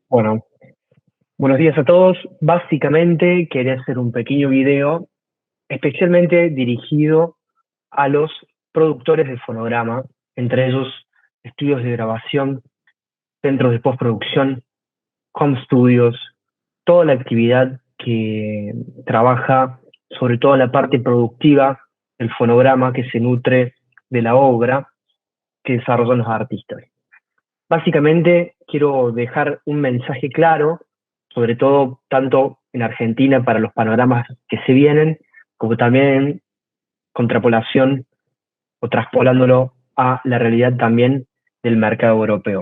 Bueno, buenos días a todos. Básicamente quería hacer un pequeño video especialmente dirigido a los productores de fonograma, entre ellos estudios de grabación, centros de postproducción, home studios, toda la actividad que trabaja sobre todo la parte productiva del fonograma que se nutre de la obra que desarrollan los artistas. Básicamente quiero dejar un mensaje claro, sobre todo tanto en Argentina para los panoramas que se vienen, como también en contrapolación o traspolándolo a la realidad también del mercado europeo.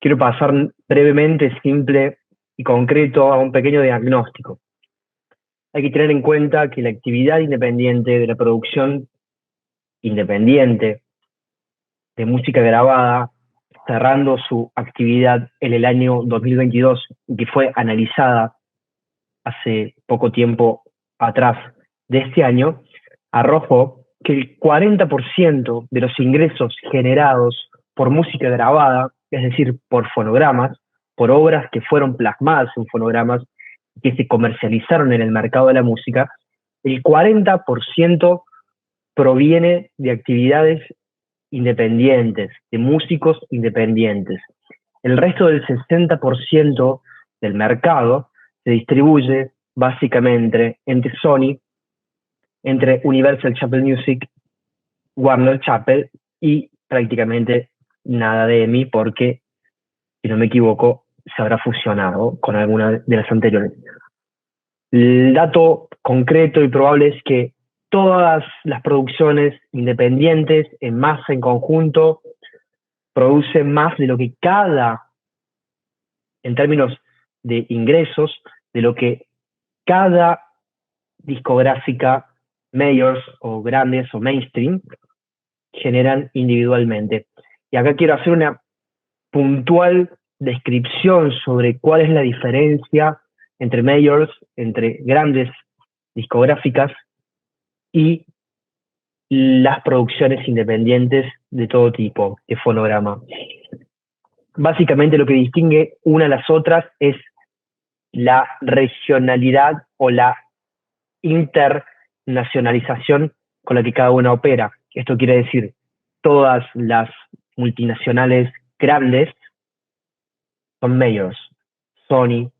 Quiero pasar brevemente, simple y concreto a un pequeño diagnóstico. Hay que tener en cuenta que la actividad independiente de la producción independiente de música grabada, cerrando su actividad en el año 2022, que fue analizada hace poco tiempo atrás de este año, arrojó que el 40% de los ingresos generados por música grabada, es decir, por fonogramas, por obras que fueron plasmadas en fonogramas, que se comercializaron en el mercado de la música, el 40% proviene de actividades independientes, de músicos independientes. El resto del 60% del mercado se distribuye básicamente entre Sony, entre Universal Chapel Music, Warner Chappell y prácticamente nada de EMI porque, si no me equivoco, se habrá fusionado con alguna de las anteriores. El dato concreto y probable es que todas las producciones independientes, en masa, en conjunto, producen más de lo que en términos de ingresos, de lo que cada discográfica, majors o grandes o mainstream, generan individualmente. Y acá quiero hacer una puntual descripción sobre cuál es la diferencia entre majors, entre grandes discográficas y las producciones independientes de todo tipo, de fonograma. Básicamente lo que distingue una a las otras es la regionalidad o la internacionalización con la que cada una opera. Esto quiere decir, todas las multinacionales grandes son majors, Sony,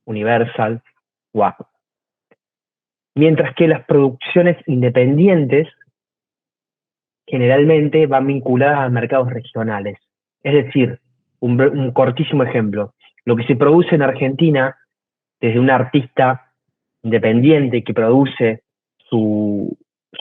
Universal, WAP. Mientras que las producciones independientes generalmente van vinculadas a mercados regionales. Es decir, un cortísimo ejemplo, lo que se produce en Argentina desde un artista independiente que produce su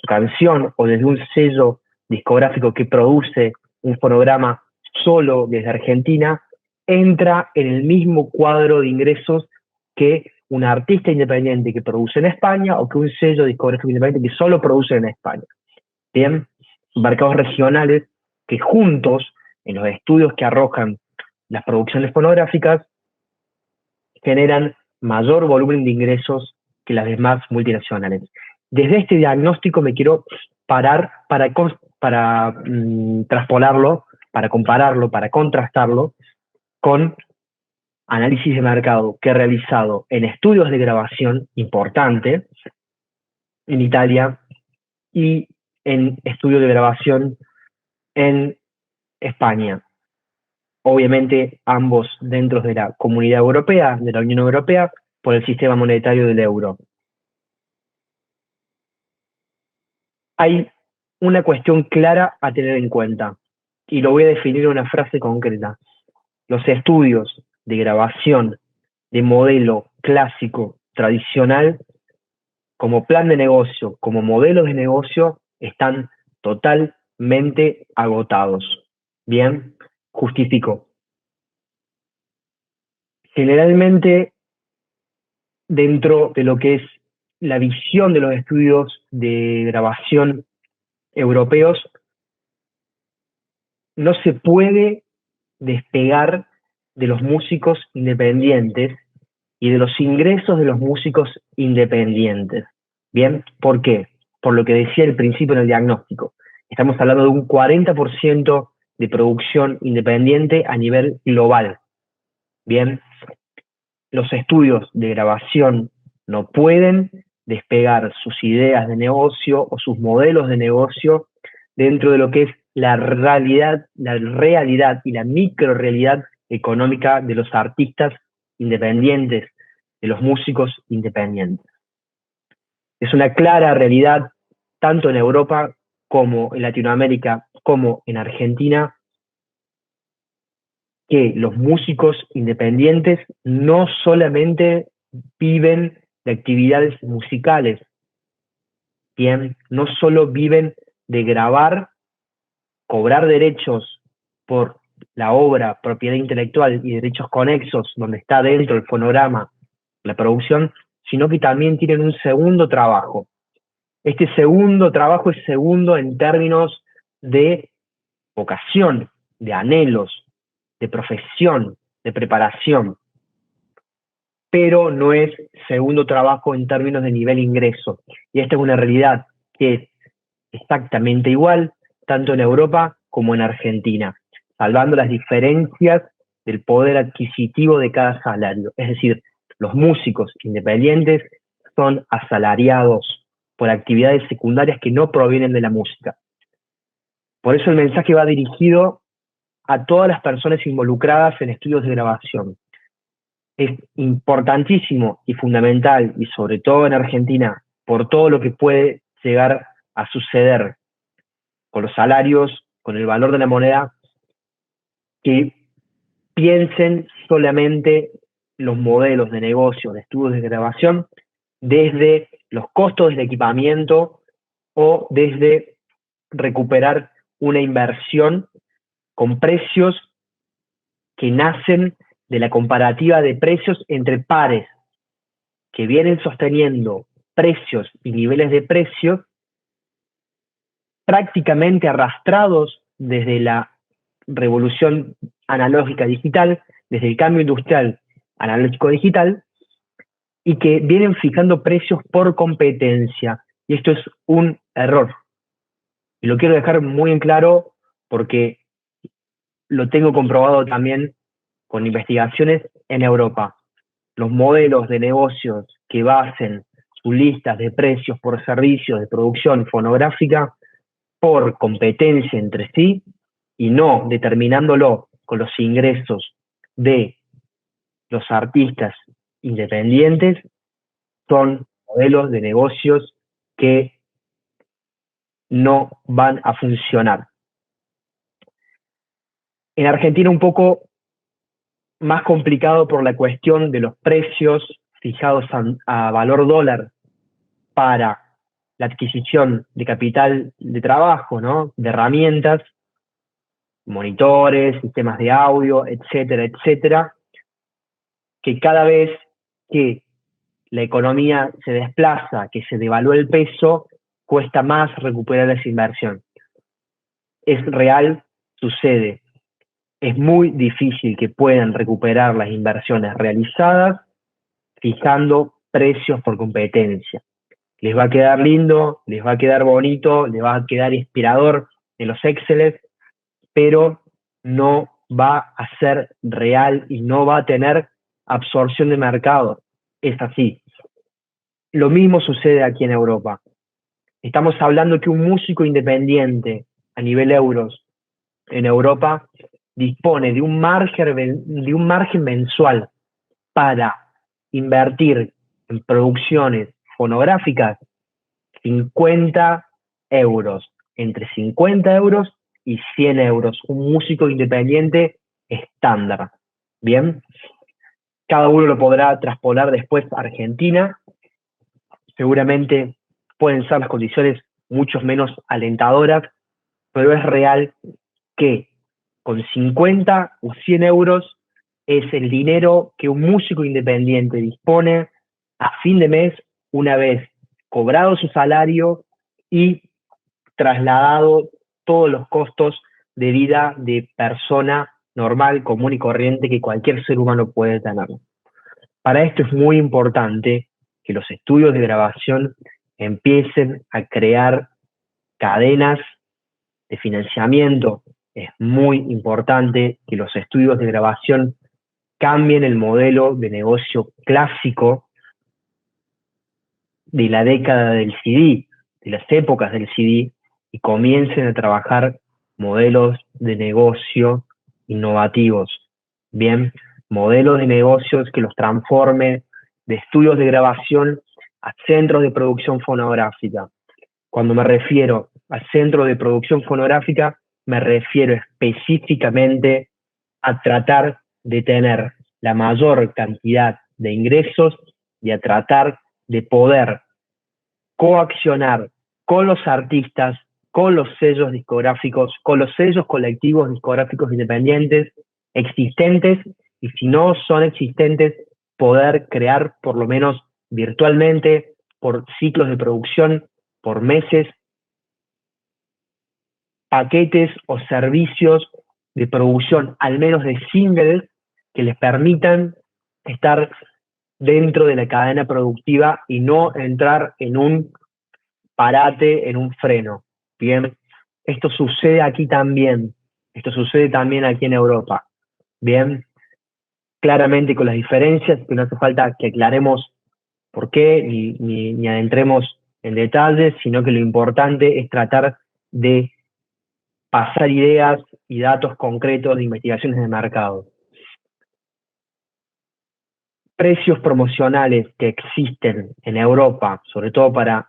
canción o desde un sello discográfico que produce un fonograma solo desde Argentina, entra en el mismo cuadro de ingresos que un artista independiente que produce en España o que un sello discográfico independiente que solo produce en España. Bien, mercados regionales que juntos, en los estudios que arrojan las producciones fonográficas, generan mayor volumen de ingresos que las demás multinacionales. Desde este diagnóstico me quiero parar para traspolarlo, para compararlo, para contrastarlo con análisis de mercado que he realizado en estudios de grabación importantes en Italia y en estudios de grabación en España. Obviamente ambos dentro de la Comunidad Europea, de la Unión Europea, por el sistema monetario del euro. Hay una cuestión clara a tener en cuenta, y lo voy a definir en una frase concreta. Los estudios de grabación de modelo clásico, tradicional, como plan de negocio, como modelo de negocio, están totalmente agotados. Bien, justifico. Generalmente, dentro de lo que es la visión de los estudios de grabación europeos, no se puede despegar de los músicos independientes y de los ingresos de los músicos independientes. ¿Bien? ¿Por qué? Por lo que decía al principio en el diagnóstico. Estamos hablando de un 40% de producción independiente a nivel global. ¿Bien? los estudios de grabación no pueden despegar sus ideas de negocio o sus modelos de negocio dentro de lo que es la realidad y la microrealidad económica de los artistas independientes, de los músicos independientes. Es una clara realidad, tanto en Europa como en Latinoamérica, como en Argentina, que los músicos independientes no solamente viven de actividades musicales, bien, no solo viven de grabar, cobrar derechos por la obra, propiedad intelectual y derechos conexos, donde está dentro el fonograma, la producción, sino que también tienen un segundo trabajo. Este segundo trabajo es segundo en términos de vocación, de anhelos, de profesión, de preparación, pero no es segundo trabajo en términos de nivel ingreso. Y esta es una realidad que es exactamente igual, tanto en Europa como en Argentina, salvando las diferencias del poder adquisitivo de cada salario. Es decir, los músicos independientes son asalariados por actividades secundarias que no provienen de la música. Por eso el mensaje va dirigido a todas las personas involucradas en estudios de grabación. Es importantísimo y fundamental, y sobre todo en Argentina, por todo lo que puede llegar a suceder con los salarios, con el valor de la moneda, que piensen solamente los modelos de negocio, de estudios de grabación, desde los costos del equipamiento o desde recuperar una inversión con precios que nacen de la comparativa de precios entre pares que vienen sosteniendo precios y niveles de precios prácticamente arrastrados desde la revolución analógica digital, desde el cambio industrial analógico digital, y que vienen fijando precios por competencia. Y esto es un error. Y lo quiero dejar muy en claro porque lo tengo comprobado también con investigaciones en Europa. Los modelos de negocios que basen sus listas de precios por servicios de producción fonográfica por competencia entre sí y no determinándolo con los ingresos de los artistas independientes, son modelos de negocios que no van a funcionar. En Argentina un poco más complicado por la cuestión de los precios fijados a valor dólar para la adquisición de capital de trabajo, ¿no? De herramientas, monitores, sistemas de audio, etcétera, etcétera, que cada vez que la economía se desplaza, que se devalúa el peso, cuesta más recuperar esa inversión. Es real, sucede. Es muy difícil que puedan recuperar las inversiones realizadas fijando precios por competencia. Les va a quedar lindo, les va a quedar bonito, les va a quedar inspirador en los Exceles, pero no va a ser real y no va a tener absorción de mercado. Es así. Lo mismo sucede aquí en Europa. Estamos hablando que un músico independiente a nivel euros en Europa dispone de un margen mensual para invertir en producciones fonográficas 50 euros, entre 50 euros y 100 euros, un músico independiente estándar. Bien, cada uno lo podrá traspolar después a Argentina. Seguramente pueden ser las condiciones mucho menos alentadoras, pero es real que con 50 o 100 euros es el dinero que un músico independiente dispone a fin de mes, una vez cobrado su salario y trasladado todos los costos de vida de persona normal, común y corriente que cualquier ser humano puede tener. Para esto es muy importante que los estudios de grabación empiecen a crear cadenas de financiamiento. Es muy importante que los estudios de grabación cambien el modelo de negocio clásico de la década del CD, de las épocas del CD, y comiencen a trabajar modelos de negocio innovativos. Bien, modelos de negocios que los transformen de estudios de grabación a centros de producción fonográfica. Cuando me refiero a centros de producción fonográfica, me refiero específicamente a tratar de tener la mayor cantidad de ingresos y a tratar de poder coaccionar con los artistas, con los sellos discográficos, con los sellos colectivos discográficos independientes existentes, y si no son existentes, poder crear por lo menos virtualmente, por ciclos de producción, por meses, paquetes o servicios de producción, al menos de singles, que les permitan estar dentro de la cadena productiva y no entrar en un parate, en un freno. Bien, esto sucede aquí también, esto sucede también aquí en Europa. Bien, claramente con las diferencias, que no hace falta que aclaremos por qué, ni adentremos en detalles, sino que lo importante es tratar de pasar ideas y datos concretos de investigaciones de mercado. Precios promocionales que existen en Europa, sobre todo para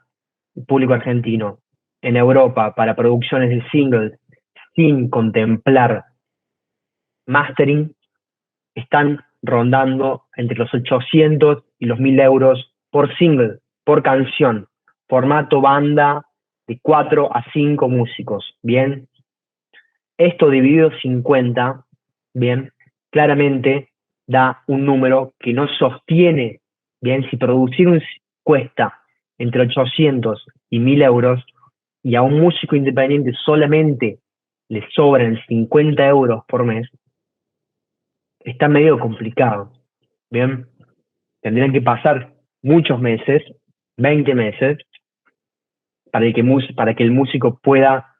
el público argentino, en Europa para producciones de singles sin contemplar mastering, están rondando entre los 800 y los 1000 euros por single, por canción, formato banda de 4 a 5 músicos, ¿bien? Esto dividido 50, ¿bien? Claramente da un número que no sostiene, ¿bien? Si producir cuesta entre 800 y 1000 euros y a un músico independiente solamente le sobran 50 euros por mes, está medio complicado, ¿bien? Tendrían que pasar muchos meses, 20 meses, para que el músico pueda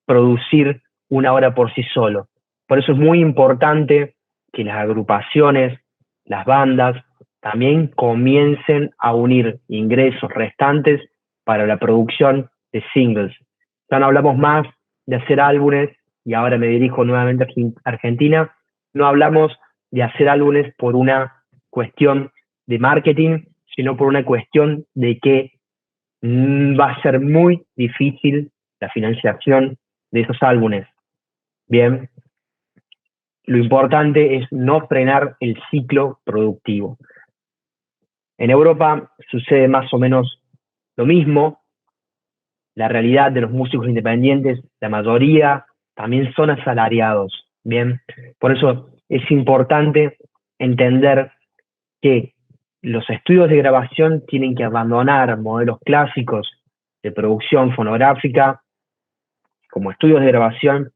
producir una obra por sí solo. Por eso es muy importante que las agrupaciones, las bandas, también comiencen a unir ingresos restantes para la producción de singles. Ya no hablamos más de hacer álbumes, y ahora me dirijo nuevamente a Argentina, no hablamos de hacer álbumes por una cuestión de marketing, sino por una cuestión de que va a ser muy difícil la financiación de esos álbumes. Bien, lo importante es no frenar el ciclo productivo. En Europa sucede más o menos lo mismo. La realidad de los músicos independientes, la mayoría también son asalariados. Bien, por eso es importante entender que los estudios de grabación tienen que abandonar modelos clásicos de producción fonográfica como estudios de grabación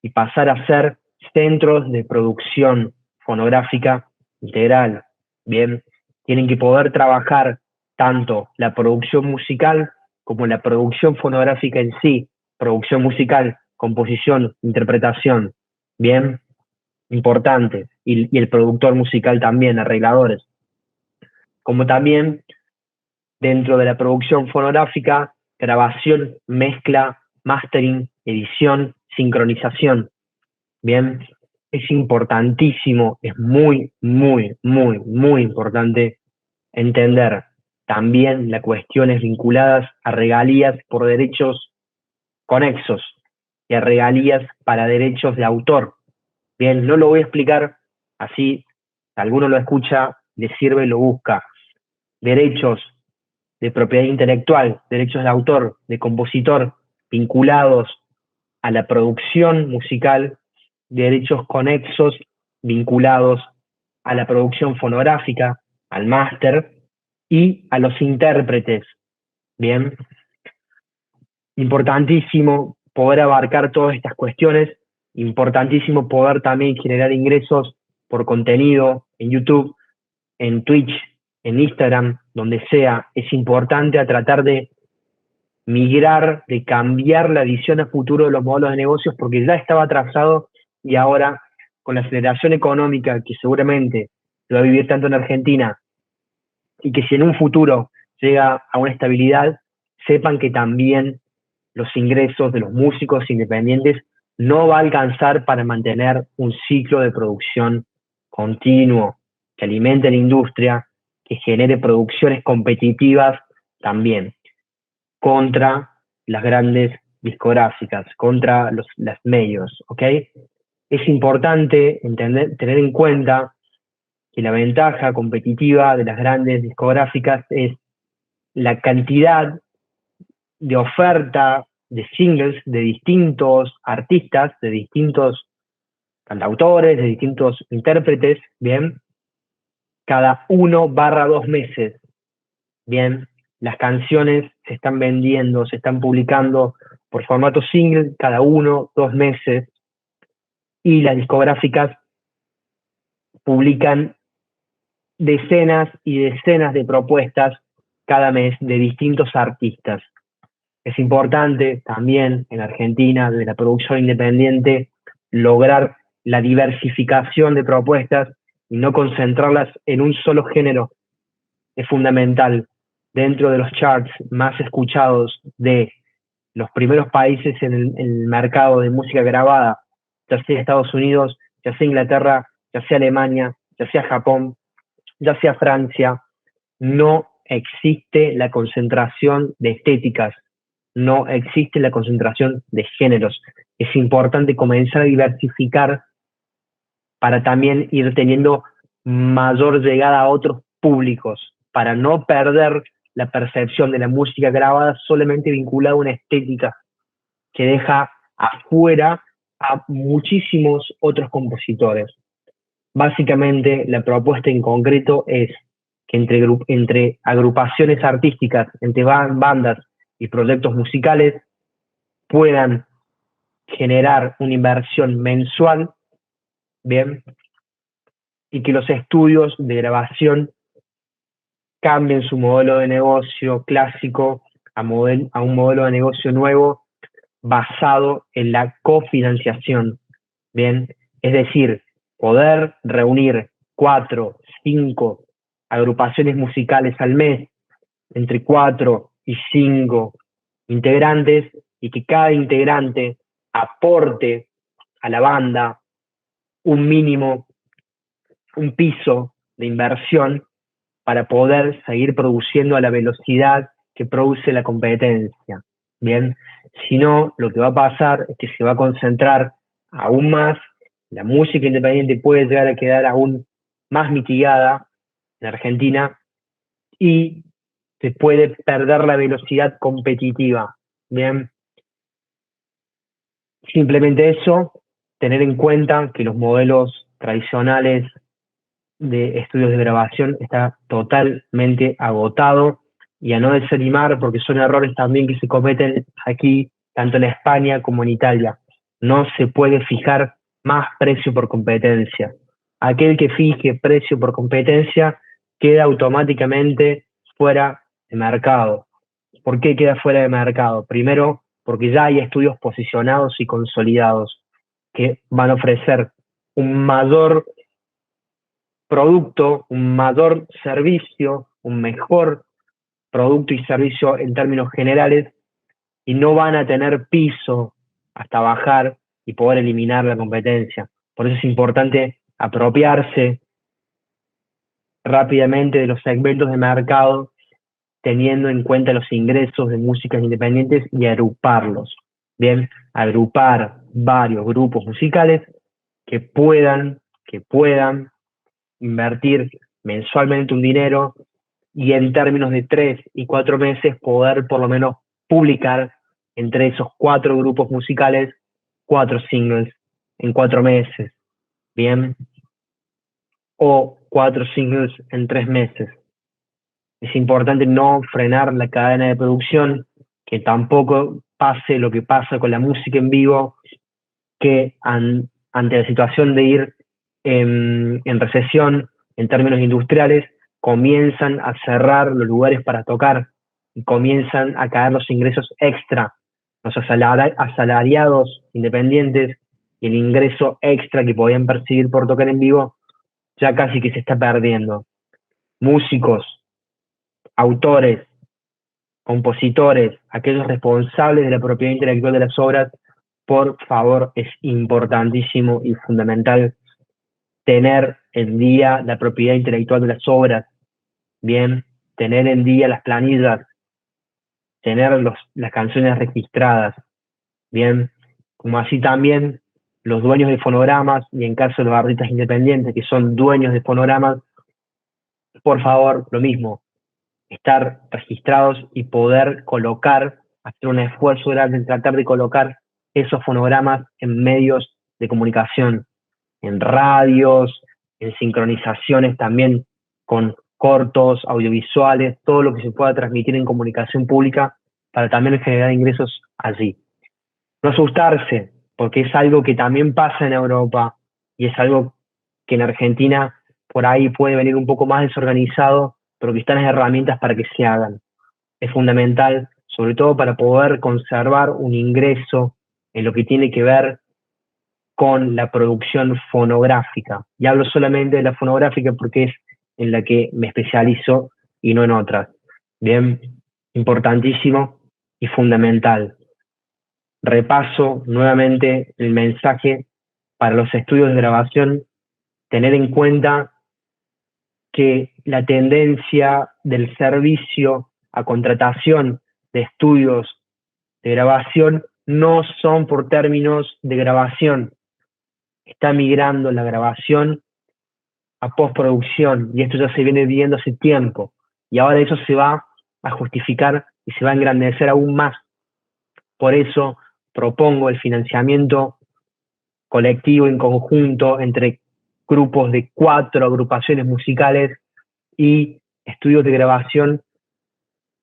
y pasar a ser centros de producción fonográfica integral. Bien, tienen que poder trabajar tanto la producción musical como la producción fonográfica en sí, producción musical, composición, interpretación. Bien, importante. Y el productor musical también, arregladores. Como también dentro de la producción fonográfica, grabación, mezcla, mastering, edición, sincronización. Bien, es importantísimo, es muy, muy, muy, muy importante entender también las cuestiones vinculadas a regalías por derechos conexos y a regalías para derechos de autor. Bien, no lo voy a explicar así, si alguno lo escucha, le sirve, lo busca. Derechos de propiedad intelectual, derechos de autor, de compositor, vinculados a la producción musical, derechos conexos vinculados a la producción fonográfica, al máster y a los intérpretes. Bien, importantísimo poder abarcar todas estas cuestiones, importantísimo poder también generar ingresos por contenido en YouTube, en Twitch, en Instagram, donde sea. Es importante a tratar de migrar, de cambiar la visión a futuro de los modelos de negocios, porque ya estaba atrasado y ahora, con la aceleración económica que seguramente lo va a vivir tanto en Argentina, y que si en un futuro llega a una estabilidad, sepan que también los ingresos de los músicos independientes no va a alcanzar para mantener un ciclo de producción continuo que alimente la industria, que genere producciones competitivas también contra las grandes discográficas, contra las medios, ¿ok? Es importante tener en cuenta que la ventaja competitiva de las grandes discográficas es la cantidad de oferta de singles de distintos artistas, de distintos cantautores, de distintos intérpretes, ¿bien? Cada 1/2 meses, ¿bien? Las canciones se están vendiendo, se están publicando por formato single cada 1, 2 meses, y las discográficas publican decenas y decenas de propuestas cada mes de distintos artistas. Es importante también en Argentina, de la producción independiente, lograr la diversificación de propuestas y no concentrarlas en un solo género. Es fundamental. Dentro de los charts más escuchados de los primeros países en el mercado de música grabada, ya sea Estados Unidos, ya sea Inglaterra, ya sea Alemania, ya sea Japón, ya sea Francia, no existe la concentración de estéticas, no existe la concentración de géneros. Es importante comenzar a diversificar para también ir teniendo mayor llegada a otros públicos, para no perder la percepción de la música grabada solamente vinculada a una estética que deja afuera a muchísimos otros compositores. Básicamente, la propuesta en concreto es que entre agrupaciones artísticas, entre bandas y proyectos musicales, puedan generar una inversión mensual, bien, y que los estudios de grabación cambien su modelo de negocio clásico a un modelo de negocio nuevo basado en la cofinanciación, bien, es decir, poder reunir 4, 5 agrupaciones musicales al mes, entre 4 y 5 integrantes, y que cada integrante aporte a la banda un mínimo, un piso de inversión para poder seguir produciendo a la velocidad que produce la competencia. Bien, si no, lo que va a pasar es que se va a concentrar aún más, la música independiente puede llegar a quedar aún más mitigada en Argentina, y se puede perder la velocidad competitiva. Bien, simplemente eso, tener en cuenta que los modelos tradicionales de estudios de grabación está totalmente agotado, y a no desanimar porque son errores también que se cometen aquí, tanto en España como en Italia. No se puede fijar más precio por competencia. Aquel que fije precio por competencia queda automáticamente fuera de mercado. ¿Por qué queda fuera de mercado? Primero, porque ya hay estudios posicionados y consolidados que van a ofrecer un mayor producto, un mayor servicio, un mejor producto y servicio en términos generales, y no van a tener piso hasta bajar y poder eliminar la competencia. Por eso es importante apropiarse rápidamente de los segmentos de mercado, teniendo en cuenta los ingresos de músicas independientes, y agruparlos. Bien, agrupar varios grupos musicales que puedan invertir mensualmente un dinero, y en términos de 3 y 4 meses poder por lo menos publicar entre esos 4 grupos musicales 4 singles en 4 meses, bien, o 4 singles en 3 meses. Es importante no frenar la cadena de producción, que tampoco pase lo que pasa con la música en vivo, que ante la situación de ir en recesión en términos industriales, comienzan a cerrar los lugares para tocar y comienzan a caer los ingresos extra, los asalariados independientes, y el ingreso extra que podían percibir por tocar en vivo ya casi que se está perdiendo. Músicos, autores, compositores, aquellos responsables de la propiedad intelectual de las obras, por favor, es importantísimo y fundamental tener en día la propiedad intelectual de las obras, bien, tener en día las planillas, tener las canciones registradas, bien, como así también los dueños de fonogramas y en caso de los artistas independientes que son dueños de fonogramas, por favor, lo mismo, estar registrados y poder colocar, hacer un esfuerzo grande en tratar de colocar esos fonogramas en medios de comunicación, en radios, en sincronizaciones también con cortos, audiovisuales, todo lo que se pueda transmitir en comunicación pública para también generar ingresos allí. No asustarse, porque es algo que también pasa en Europa y es algo que en Argentina por ahí puede venir un poco más desorganizado, pero que están las herramientas para que se hagan. Es fundamental, sobre todo para poder conservar un ingreso en lo que tiene que ver con la producción fonográfica. Y hablo solamente de la fonográfica porque es en la que me especializo y no en otras. Bien, importantísimo y fundamental. Repaso nuevamente el mensaje para los estudios de grabación, tener en cuenta que la tendencia del servicio a contratación de estudios de grabación no son por términos de grabación. Está migrando la grabación a postproducción y esto ya se viene viendo hace tiempo y ahora eso se va a justificar y se va a engrandecer aún más. Por eso propongo el financiamiento colectivo en conjunto entre grupos de 4 agrupaciones musicales y estudios de grabación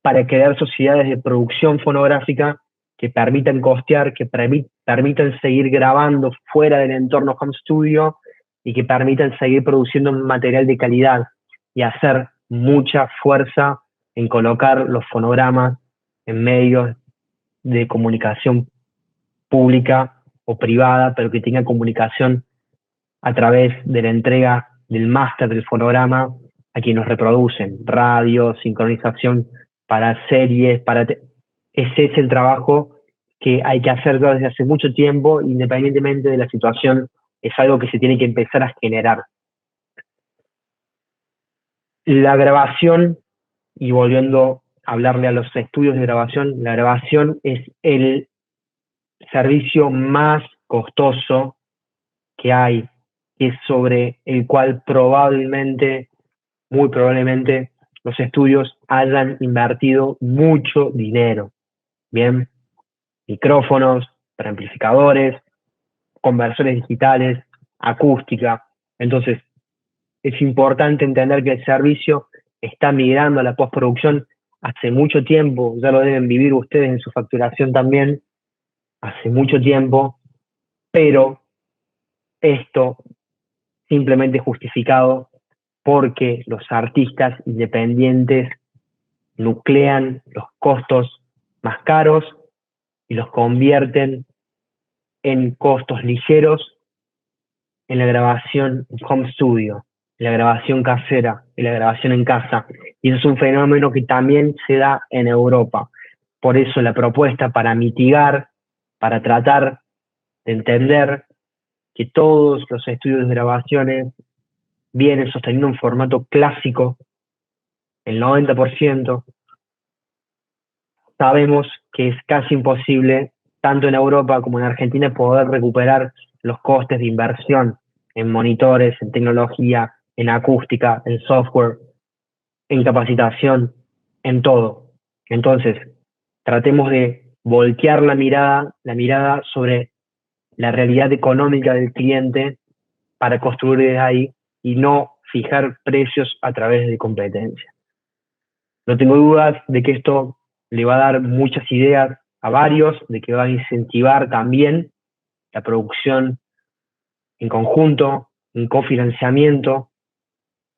para crear sociedades de producción fonográfica que permitan costear, que permitan seguir grabando fuera del entorno home studio y que permitan seguir produciendo material de calidad y hacer mucha fuerza en colocar los fonogramas en medios de comunicación pública o privada, pero que tenga comunicación a través de la entrega del máster del fonograma a quienes reproducen, radio, sincronización para series, ese es el trabajo que hay que hacer desde hace mucho tiempo, independientemente de la situación, es algo que se tiene que empezar a generar. La grabación, y volviendo a hablarle a los estudios de grabación, la grabación es el servicio más costoso que hay, que es sobre el cual probablemente, muy probablemente, los estudios hayan invertido mucho dinero. Bien, micrófonos, preamplificadores, conversores digitales, acústica. Entonces, es importante entender que el servicio está migrando a la postproducción hace mucho tiempo, ya lo deben vivir ustedes en su facturación también, hace mucho tiempo, pero esto simplemente justificado porque los artistas independientes nuclean los costos más caros y los convierten en costos ligeros en la grabación home studio, en la grabación casera, en la grabación en casa. Y eso es un fenómeno que también se da en Europa. Por eso la propuesta para mitigar, para tratar de entender que todos los estudios de grabaciones vienen sosteniendo un formato clásico, el 90%, sabemos que es casi imposible, tanto en Europa como en Argentina, poder recuperar los costes de inversión en monitores, en tecnología, en acústica, en software, en capacitación, en todo. Entonces, tratemos de voltear la mirada sobre la realidad económica del cliente para construir desde ahí y no fijar precios a través de competencia. No tengo dudas de que esto le va a dar muchas ideas a varios, de que va a incentivar también la producción en conjunto, en cofinanciamiento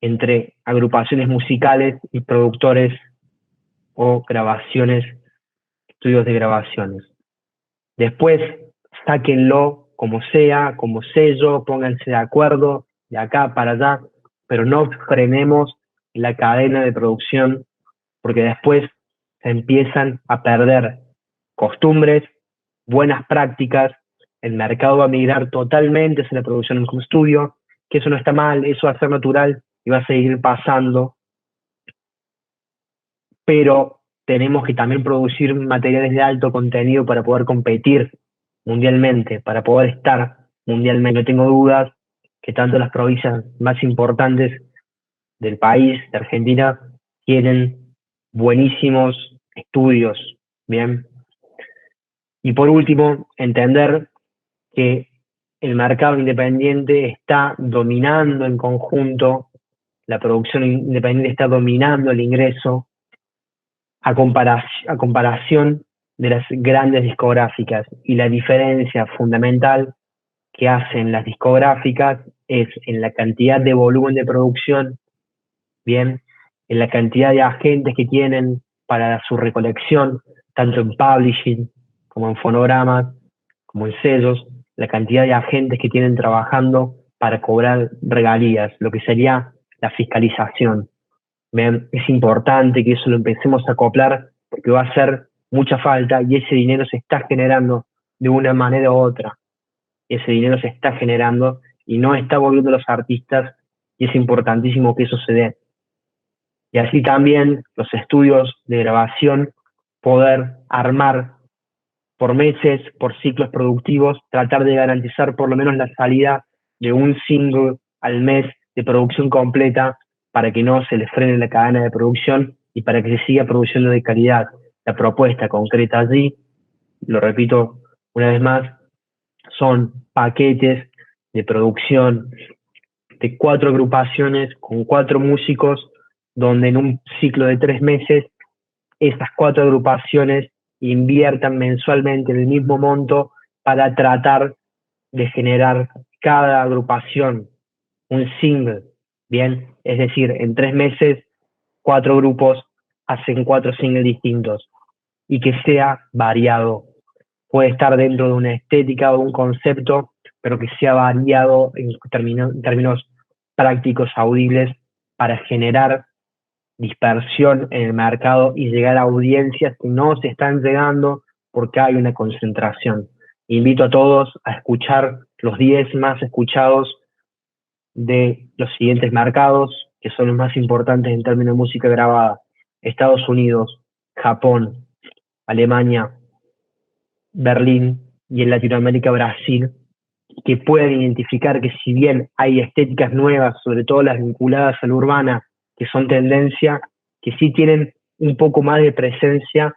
entre agrupaciones musicales y productores o grabaciones, estudios de grabaciones. Después, sáquenlo como sea, como sello, pónganse de acuerdo de acá para allá, pero no frenemos la cadena de producción, porque después se empiezan a perder costumbres, buenas prácticas, el mercado va a migrar totalmente hacia la producción en home studio, que eso no está mal, eso va a ser natural y va a seguir pasando, pero tenemos que también producir materiales de alto contenido para poder competir mundialmente, para poder estar mundialmente. No tengo dudas que tanto las provincias más importantes del país, de Argentina, tienen buenísimos estudios, ¿bien? Y por último, entender que el mercado independiente está dominando en conjunto, la producción independiente está dominando el ingreso a comparación de las grandes discográficas. Y la diferencia fundamental que hacen las discográficas es en la cantidad de volumen de producción, bien, en la cantidad de agentes que tienen para su recolección, tanto en publishing como en fonogramas, como en sellos, la cantidad de agentes que tienen trabajando para cobrar regalías, lo que sería la fiscalización. ¿Bien? Es importante que eso lo empecemos a acoplar porque va a hacer mucha falta y ese dinero se está generando de una manera u otra. Ese dinero se está generando y no está volviendo a los artistas y es importantísimo que eso se dé. Y así también los estudios de grabación, poder armar por meses, por ciclos productivos, tratar de garantizar por lo menos la salida de un single al mes de producción completa para que no se les frene la cadena de producción y para que se siga produciendo de calidad. La propuesta concreta allí, lo repito una vez más, son paquetes de producción de 4 agrupaciones con 4 músicos, donde en un ciclo de 3 meses estas 4 agrupaciones inviertan mensualmente el mismo monto para tratar de generar cada agrupación un single, ¿bien? Es decir, en 3 meses, 4 grupos hacen 4 singles distintos y que sea variado. Puede estar dentro de una estética o un concepto, pero que sea variado en términos prácticos, audibles, para generar dispersión en el mercado y llegar a audiencias que no se están llegando porque hay una concentración. Invito a todos a escuchar los 10 más escuchados de los siguientes mercados, que son los más importantes en términos de música grabada: Estados Unidos, Japón, Alemania, Berlín y en Latinoamérica, Brasil, que pueden identificar que si bien hay estéticas nuevas, sobre todo las vinculadas a la urbana, que son tendencia, que sí tienen un poco más de presencia,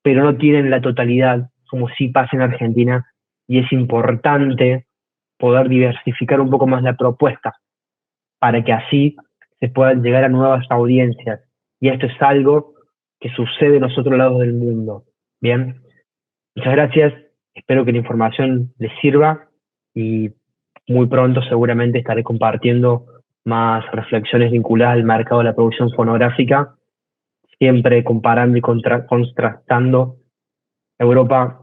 pero no tienen la totalidad, como sí pasa en Argentina, y es importante poder diversificar un poco más la propuesta para que así se puedan llegar a nuevas audiencias. Y esto es algo que sucede en los otros lados del mundo. Bien, muchas gracias, espero que la información les sirva y muy pronto seguramente estaré compartiendo más reflexiones vinculadas al mercado de la producción fonográfica, siempre comparando y contrastando Europa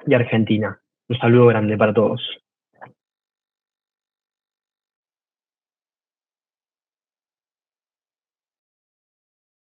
y Argentina. Un saludo grande para todos.